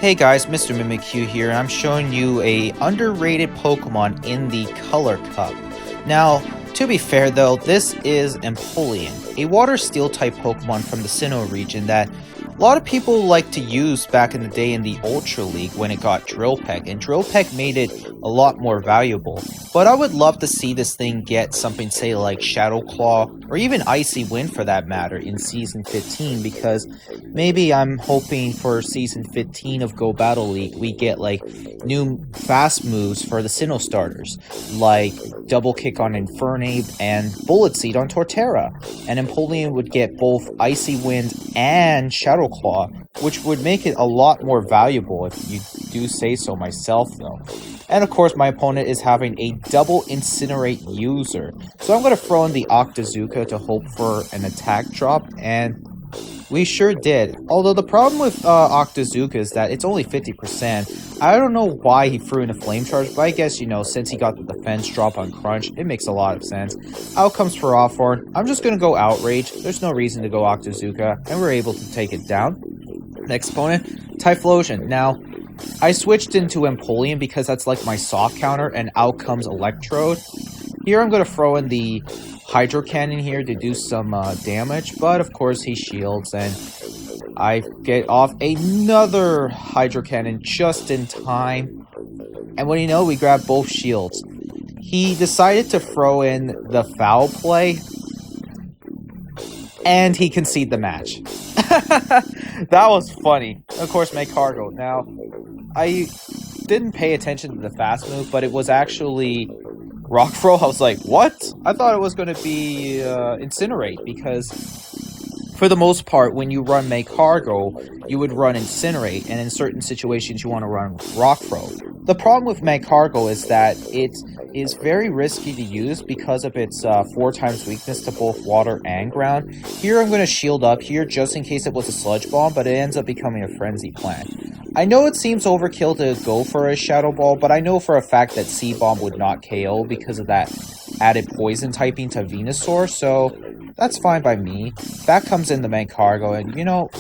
Hey guys, Mr. Mimikyu here, and I'm showing you a underrated Pokemon in the Color Cup. Now, to be fair though, this is Empoleon, a Water Steel type Pokemon from the Sinnoh region that a lot of people like to use back in the day in the Ultra League when it got Drill Peck, and Drill Peck made it a lot more valuable. But I would love to see this thing get something, say, like Shadow Claw, or even Icy Wind for that matter, in Season 15, because maybe I'm hoping for Season 15 of Go Battle League, we get, like, new fast moves for the Sinnoh starters, like Double Kick on Infernape and Bullet Seed on Torterra, and Empoleon would get both Icy Wind and Shadow Claw, which would make it a lot more valuable if you do say so myself though. And of course my opponent is having a double Incinerate user, so I'm going to throw in the Octazooka to hope for an attack drop, and we sure did. Although the problem with Octazooka is that it's only 50%. I don't know why he threw in a Flame Charge, but I guess, you know, since he got the defense drop on Crunch, it makes a lot of sense. Out comes Ferrothorn. I'm just going to go Outrage. There's no reason to go Octazooka, and we're able to take it down. Next opponent, Typhlosion. Now, I switched into Empoleon because that's like my soft counter, and out comes Electrode. Here I'm going to throw in the Hydro Cannon here to do some damage, but of course he shields, and I get off another Hydro Cannon just in time. And what do you know, we grab both shields. He decided to throw in the Foul Play, and he conceded the match. That was funny. Of course, make cargo. Now, I didn't pay attention to the fast move, but it was actually Rock Throw. I was like, what? I thought it was going to be Incinerate, because for the most part, when you run Make Cargo, you would run Incinerate, and in certain situations you want to run Rock Throw. The problem with Make Cargo is that it is very risky to use because of its 4 times weakness to both water and ground. Here I'm going to shield up here just in case it was a Sludge Bomb, but it ends up becoming a Frenzy Plant. I know it seems overkill to go for a Shadow Ball, but I know for a fact that C-Bomb would not KO because of that added poison typing to Venusaur, so that's fine by me. Back comes in the Make Cargo, and you know,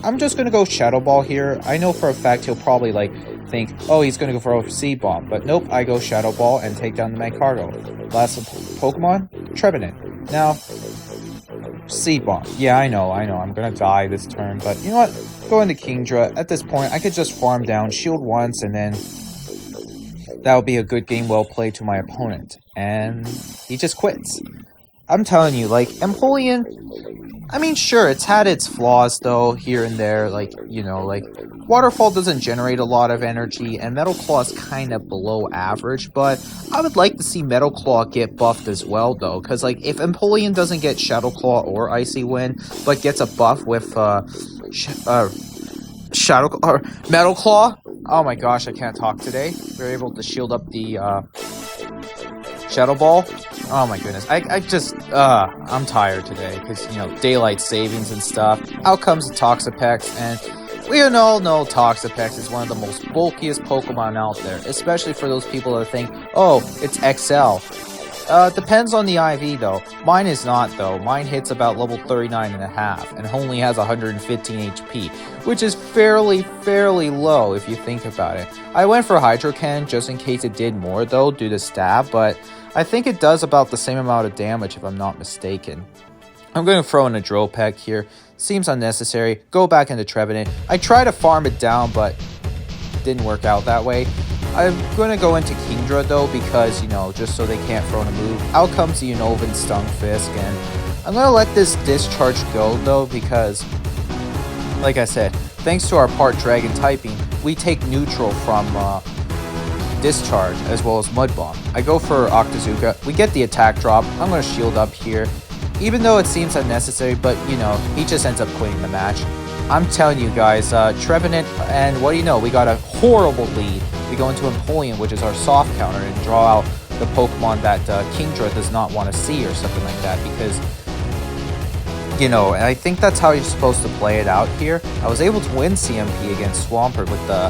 I'm just gonna go Shadow Ball here. I know for a fact he'll probably like think, oh, he's gonna go for a C-Bomb, but nope, I go Shadow Ball and take down the Make Cargo. Last Pokemon, Trevenant. Now, Seed Bomb. Yeah, I know, I'm gonna die this turn, but you know what? Go into Kingdra. At this point, I could just farm down, shield once, and then that would be a good game well played to my opponent. And he just quits. I'm telling you, like, Empoleon, I mean, sure, it's had its flaws, though, here and there. Like, you know, like, Waterfall doesn't generate a lot of energy, and Metal Claw is kind of below average, but I would like to see Metal Claw get buffed as well, though, because, like, if Empoleon doesn't get Shadow Claw or Icy Wind, but gets a buff with, Shadow or Metal Claw, oh my gosh, I can't talk today. We're able to shield up the, Shadow Ball. Oh my goodness, I'm tired today, because, you know, daylight savings and stuff. Out comes the Toxapex, and we all know Toxapex is one of the most bulkiest Pokemon out there, especially for those people that think, oh, it's XL. Depends on the IV though. Mine is not though. Mine hits about level 39.5 and only has 115 HP, which is fairly low if you think about it. I went for Hydro Cannon just in case it did more though due to stab, but I think it does about the same amount of damage if I'm not mistaken. I'm going to throw in a Drill Peck here. Seems unnecessary. Go back into Trevenant. I try to farm it down, but it didn't work out that way. I'm going to go into Kingdra though, because, you know, just so they can't throw in a move. Out comes the Unova Stunfisk, and I'm going to let this Discharge go though, because, like I said, thanks to our part Dragon typing, we take neutral from Discharge as well as Mud Bomb. I go for Octazooka. We get the attack drop. I'm going to shield up here, even though it seems unnecessary, but, you know, he just ends up quitting the match. I'm telling you guys, Trevenant, and what do you know, we got a horrible lead. We go into Empoleon, which is our soft counter, and draw out the Pokemon that Kingdra does not want to see or something like that, because, you know, I think that's how you're supposed to play it out here. I was able to win CMP against Swampert with the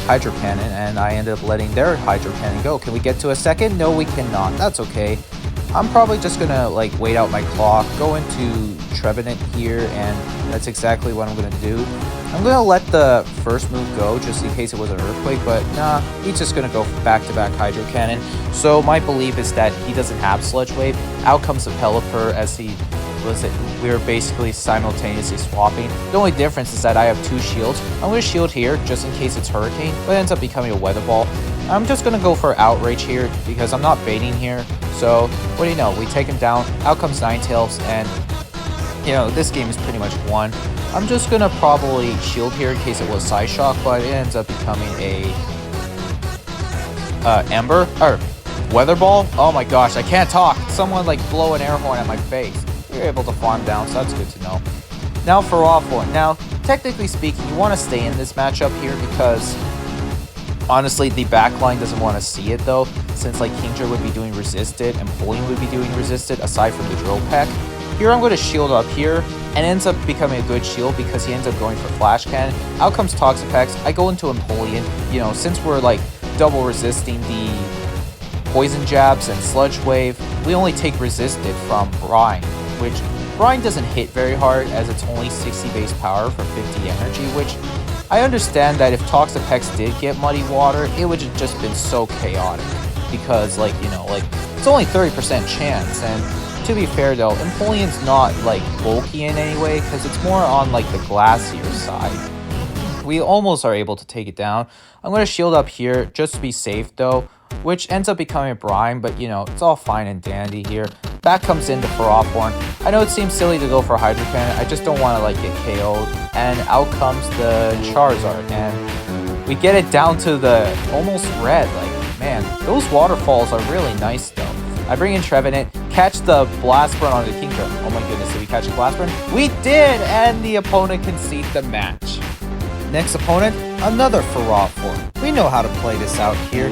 Hydro Cannon, and I ended up letting their Hydro Cannon go. Can we get to a second? No, we cannot. That's okay. I'm probably just gonna like wait out my clock, go into Trevenant here, and that's exactly what I'm gonna do. I'm gonna let the first move go just in case it was an Earthquake, but nah, he's just gonna go back-to-back Hydro Cannon. So my belief is that he doesn't have Sludge Wave. Out comes the Pelipper as we were basically simultaneously swapping. The only difference is that I have 2 shields. I'm gonna shield here just in case it's Hurricane, but it ends up becoming a Weather Ball. I'm just gonna go for Outrage here because I'm not baiting here. So what do you know? We take him down. Out comes Ninetales, and you know this game is pretty much won. I'm just gonna probably shield here in case it was Side Shock, but it ends up becoming a Ember or Weather Ball. Oh my gosh, I can't talk. Someone like blow an air horn at my face. We were able to farm down, so that's good to know. Now for offline. Now, technically speaking, you want to stay in this matchup here because honestly, the backline doesn't want to see it though, since like Kingdra would be doing resisted and Empoleon would be doing resisted aside from the Drill Peck. Here I'm going to shield up here, and it ends up becoming a good shield because he ends up going for Flash Cannon. Out comes Toxapex. I go into Empoleon. You know, since we're like double resisting the Poison Jabs and Sludge Wave, we only take resisted from Brine, which Brine doesn't hit very hard as it's only 60 base power for 50 energy, which I understand that if Toxapex did get Muddy Water, it would have just been so chaotic because like, you know, like it's only 30% chance. And to be fair though, Empoleon's not like bulky in any way because it's more on like the glacier side. We almost are able to take it down. I'm going to shield up here just to be safe though, which ends up becoming a Brine, but you know, it's all fine and dandy here. Back comes into Ferrothorn. I know it seems silly to go for Hydro Cannon, I just don't want to like get KO'd. And out comes the Charizard, and we get it down to the almost red. Like, man, those waterfalls are really nice though. I bring in Trevenant, catch the Blast Burn on the Kingdra. Oh my goodness, did we catch a Blast Burn? We did, and the opponent conceded the match. Next opponent, another Ferrothorn. We know how to play this out here.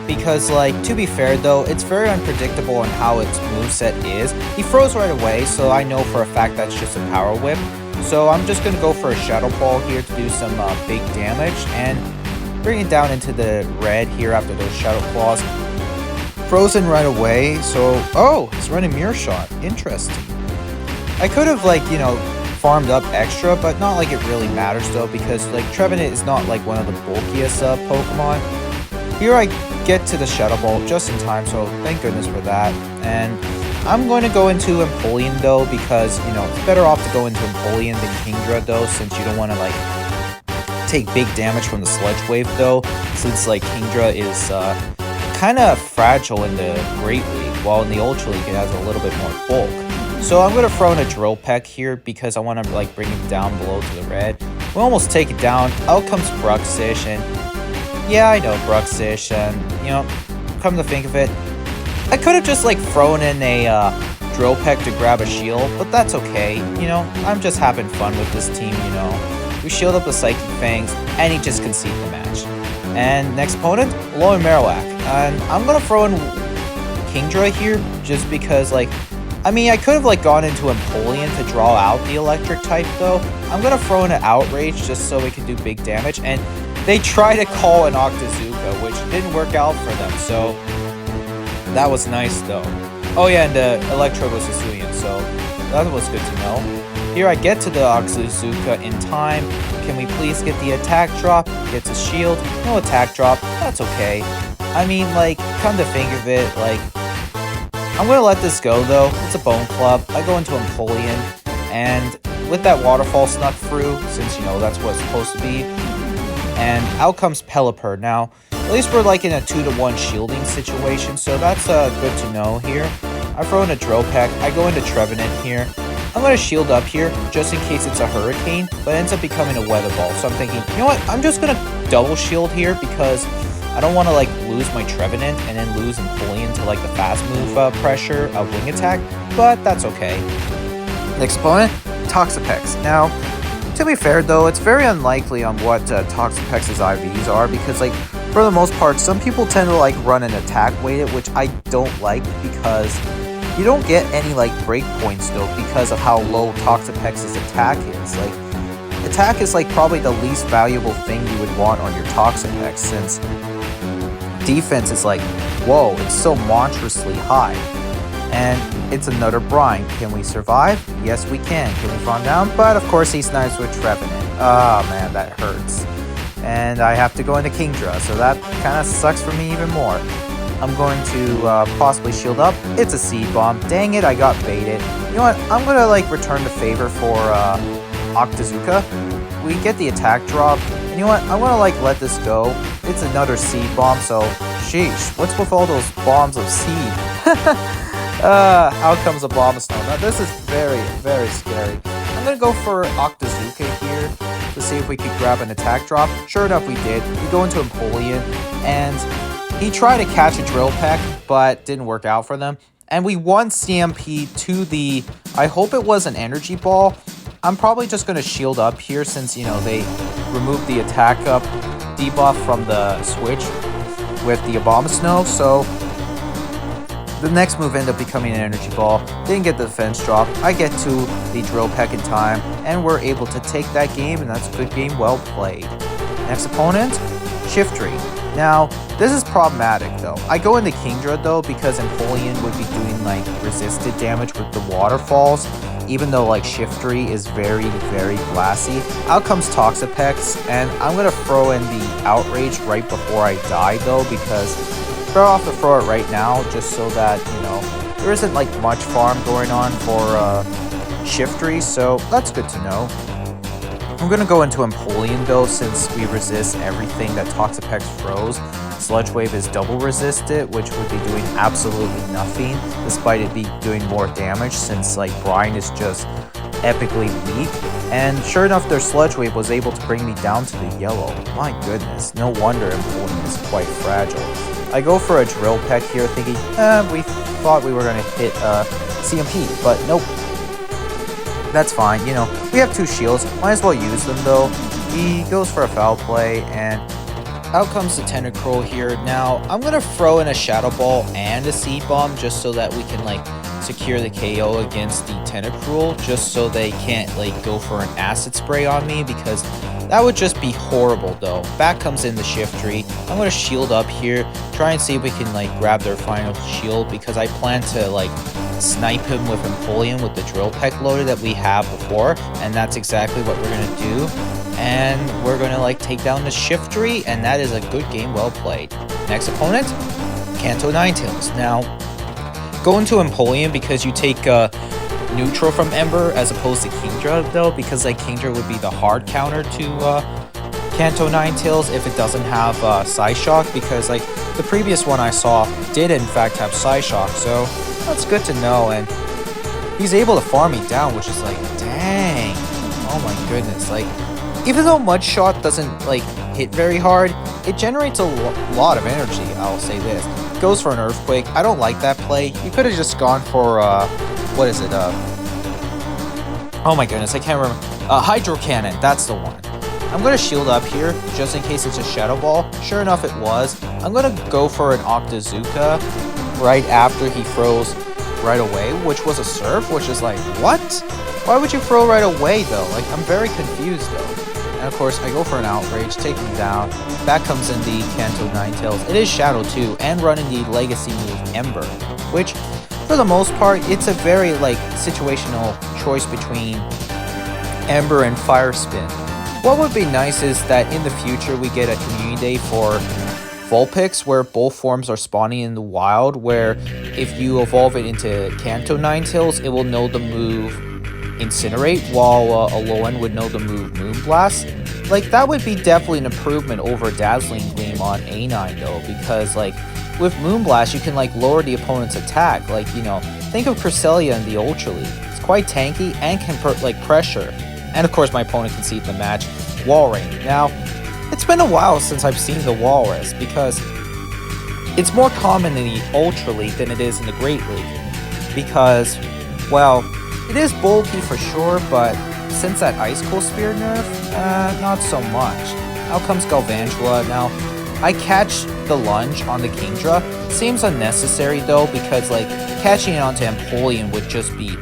Because, like, to be fair though, it's very unpredictable on how its moveset is. He froze right away, so I know for a fact that's just a Power Whip. So I'm just going to go for a Shadow Ball here to do some big damage and bring it down into the red here after those Shadow Claws. Frozen right away, so... Oh, he's running Mirror Shot. Interesting. I could have, like, you know, farmed up extra, but not like it really matters though, because, like, Trevenant is not, like, one of the bulkiest Pokemon. Here I get to the Shadow Ball just in time, so thank goodness for that. And I'm going to go into Empoleon though, because, you know, it's better off to go into Empoleon than Kingdra though, since you don't want to, like, take big damage from the Sludge Wave though, since, like, Kingdra is, kind of fragile in the Great League, while in the Ultra League it has a little bit more bulk. So I'm going to throw in a Drill Peck here because I want to like bring it down below to the red. We almost take it down. Out comes Bruxish, and yeah, I know Bruxish, and you know, come to think of it, I could have just like thrown in a Drill Peck to grab a shield, but that's okay. You know, I'm just having fun with this team, you know. We shield up the Psychic Fangs, and he just conceded the match. And next opponent, Alolan Marowak. And I'm going to throw in Kingdra here just because, like, I mean, I could have, like, gone into Empoleon to draw out the electric type, though. I'm going to throw in an Outrage just so we can do big damage. And they try to call an Octazooka, which didn't work out for them, so that was nice, though. Oh, yeah, and the Electrode was Hisuian, so that was good to know. Here I get to the Octazooka in time. Can we please get the attack drop? Gets a shield. No attack drop. That's okay. I mean, like, come to think of it, like, I'm going to let this go, though. It's a Bone Club. I go into Empoleon, and with that Waterfall snuck through, since, you know, that's what it's supposed to be, and out comes Pelipper. Now, at least we're, like, in a 2-to-1 shielding situation, so that's good to know here. I throw in a Drill Peck. I go into Trevenant here. I'm going to shield up here, just in case it's a Hurricane, but it ends up becoming a Weather Ball. So I'm thinking, you know what, I'm just going to double shield here, because I don't want to, like, lose my Trevenant and then lose Empoleon to, like, the fast move pressure of Wing Attack, but that's okay. Next opponent, Toxapex. Now, to be fair, though, it's very unlikely on what Toxapex's IVs are, because, like, for the most part, some people tend to, like, run an attack weighted, which I don't like, because you don't get any, like, break points, though, because of how low Toxapex's attack is. Like, attack is, like, probably the least valuable thing you would want on your Toxapex, since defense is like, whoa, it's so monstrously high. And it's another brine. Can we survive? Yes, we can. Can we farm down? But of course, he snipes with Trevenant. Oh man, that hurts. And I have to go into Kingdra, so that kind of sucks for me even more. I'm going to possibly shield up. It's a seed bomb. Dang it, I got baited. You know what? I'm going to like return the favor for Octazooka. We get the attack drop. And you know what? I'm going to like let this go. It's another seed bomb, so sheesh. What's with all those bombs of seed? Out comes a bomb of snow. Now this is very, very scary. I'm going to go for Octazooka here to see if we could grab an attack drop. Sure enough, we did. We go into Empoleon, and he tried to catch a Drill Peck, but didn't work out for them. And we won CMP to the... I hope it was an energy ball. I'm probably just going to shield up here since, you know, they removed the attack up debuff from the switch with the Abomasnow. So the next move ended up becoming an energy ball. Didn't get the defense drop. I get to the Drill Peck in time, and we're able to take that game, and that's a good game, well played. Next opponent, Shiftry. Now, this is problematic though. I go into Kingdra though because Empoleon would be doing like resisted damage with the waterfalls, even though like Shiftry is very, very glassy. Out comes Toxapex, and I'm gonna throw in the Outrage right before I die though, because better off to throw it right now just so that, you know, there isn't like much farm going on for Shiftry, so that's good to know. I'm going to go into Empoleon though, since we resist everything that Toxapex throws. Sludge Wave is double resisted, which would be doing absolutely nothing, despite it be doing more damage, since like Brine is just epically weak. And sure enough, their Sludge Wave was able to bring me down to the yellow. My goodness, no wonder Empoleon is quite fragile. I go for a Drill Peck here, thinking, we thought we were going to hit CMP, but nope. That's fine, you know, we have 2 shields, might as well use them though. He goes for a foul play, and out comes the Tentacruel here. Now, I'm going to throw in a Shadow Ball and a Seed Bomb just so that we can like secure the KO against the Tentacruel, just so they can't like go for an Acid Spray on me, because that would just be horrible though. Back comes in the Shiftry. I'm going to shield up here, try and see if we can like grab their final shield, because I plan to like snipe him with Empoleon with the Drill Peck loader that we have before, and that's exactly what we're going to do. And we're going to like take down the Shiftry, and that is a good game, well played. Next opponent, Kanto Ninetales. Now, go into Empoleon because you take neutral from Ember as opposed to Kingdra though, because like Kingdra would be the hard counter to Kanto Ninetales if it doesn't have Psyshock, because like the previous one I saw did in fact have Psyshock, so that's good to know. And he's able to farm me down, which is like, dang, oh my goodness. Like, even though Mudshot doesn't like hit very hard, it generates a lot of energy, I'll say this. Goes for an Earthquake. I don't like that play. You could have just gone for what is it, oh my goodness, I can't remember. Hydro Cannon, that's the one. I'm going to shield up here, just in case it's a Shadow Ball. Sure enough, it was. I'm going to go for an Octazooka right after he throws right away, which was a Surf, which is like, what? Why would you throw right away, though? Like, I'm very confused, though. And of course, I go for an Outrage, take him down. Back comes in the Kanto Ninetales. It is Shadow too, and running the Legacy move Ember, which, for the most part, it's a very, like, situational choice between Ember and Fire Spin. What would be nice is that in the future we get a community day for Vulpix where both forms are spawning in the wild, where if you evolve it into Kanto Ninetales, it will know the move Incinerate, while Alolan would know the move Moonblast. Like, that would be definitely an improvement over Dazzling Gleam on A9 though, because like with Moonblast you can like lower the opponent's attack. Like, you know, think of Cresselia in the Ultra League. It's quite tanky and can like pressure. And of course my opponent conceded the match, Walrein. Now, it's been a while since I've seen the Walrus, because it's more common in the Ultra League than it is in the Great League. Because, well, it is bulky for sure, but since that Ice Cold Spear nerf, not so much. Out comes Galvantula. Now, I catch the lunge on the Kingdra. Seems unnecessary though, because like catching it onto Empoleon would just be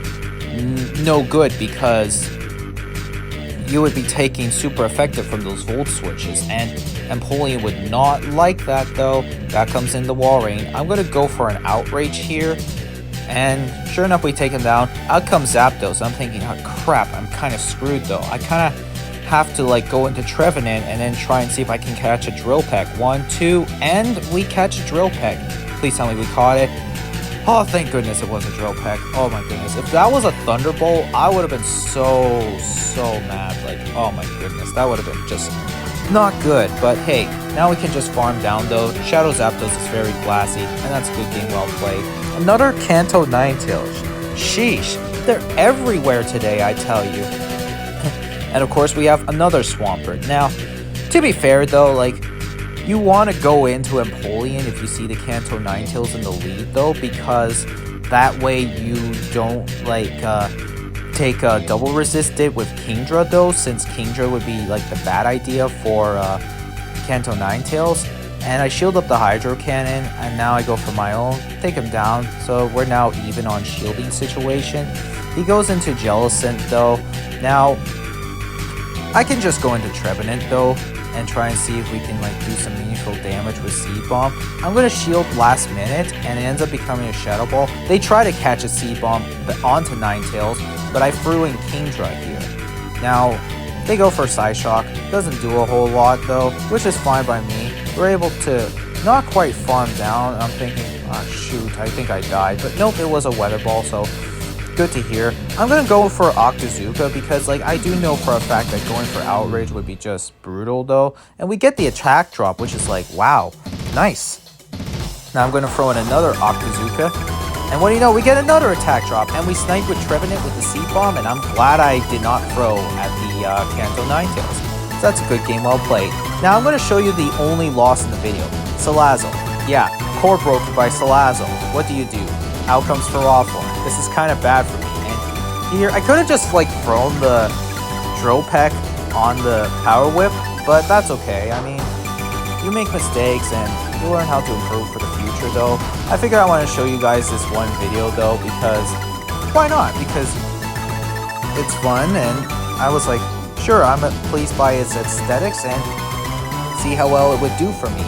no good, because you would be taking super effective from those Volt switches, and Empoleon would not like that though. That comes in the Walrein. I'm going to go for an Outrage here, And sure enough, we take him down. Out comes Zapdos. I'm thinking, oh crap, I'm kind of screwed though. I kind of have to like go into Trevenant and then try and see if I can catch a Drill Peck. 1, 2, and we catch a Drill Peck. Please tell me we caught it. Oh, thank goodness it was a Drill Peck. Oh my goodness. If that was a Thunderbolt, I would have been so mad. Like, oh my goodness. That would have been just not good. But hey, now we can just farm down though. Shadow Zapdos is very glassy, and that's a good game, well played. Another Kanto Ninetales. Sheesh. They're everywhere today, I tell you. And of course, we have another Swampert. Now, to be fair though, like, you want to go into Empoleon if you see the Kanto Ninetales in the lead though, because that way you don't like take a double resisted with Kingdra though, since Kingdra would be like the bad idea for Kanto Ninetales. And I shield up the Hydro Cannon, and now I go for my own, take him down, so we're now even on shielding situation. He goes into Jellicent though. Now, I can just go into Trevenant though, and try and see if we can like do some meaningful damage with Seed Bomb. I'm going to shield last minute, and it ends up becoming a Shadow Ball. They try to catch a Seed Bomb onto Ninetales, but I threw in Kingdra here. Now, they go for Psyshock. Doesn't do a whole lot though, which is fine by me. We're able to not quite farm down. I'm thinking, oh shoot, I think I died. But nope, it was a Weather Ball, so good to hear. I'm going to go for Octazooka because like I do know for a fact that going for Outrage would be just brutal though. And we get the attack drop, which is like, wow, nice. Now I'm going to throw in another Octazooka. And what do you know, we get another attack drop, and we snipe with Trevenant with the Seed Bomb, and I'm glad I did not throw at the Kanto Ninetales. So that's a good game, well played. Now I'm going to show you the only loss in the video. Salazzle. Yeah, core broken by Salazzle. What do? Out comes Ferrothorn. This is kind of bad for me. And here, I could have just like thrown the Drill Peck on the Power Whip, but that's okay. I mean, you make mistakes and you learn how to improve for the future though. I figured I want to show you guys this one video though, because why not? Because it's fun, and I was like, sure, I'm pleased by its aesthetics and see how well it would do for me.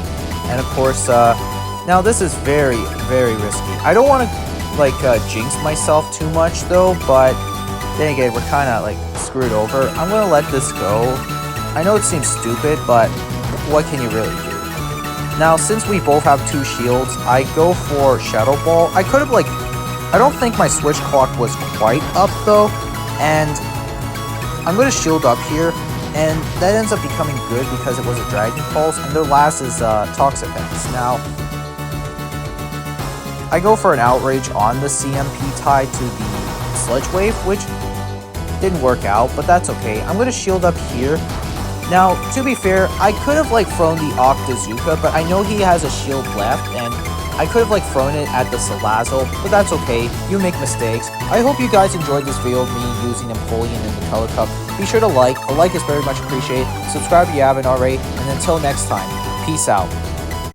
And of course, now this is very risky. I don't want to like jinx myself too much though, but then again, we're kind of like screwed over. I'm going to let this go. I know it seems stupid, but what can you really do? Now, since we both have 2 shields, I go for Shadow Ball. I could have like, I don't think my switch clock was quite up though, and I'm going to shield up here, and that ends up becoming good because it was a Dragon Pulse, and their last is Toxapex. Now, I go for an Outrage on the CMP tied to the Sludge Wave, which didn't work out, but that's okay. I'm going to shield up here. Now, to be fair, I could have like thrown the Octazooka, but I know he has a shield left, and I could have like thrown it at the Salazzle, but that's okay. You make mistakes. I hope you guys enjoyed this video of me using Empoleon in the Color Cup. Be sure to like. A like is very much appreciated. Subscribe if you haven't already, and until next time, peace out.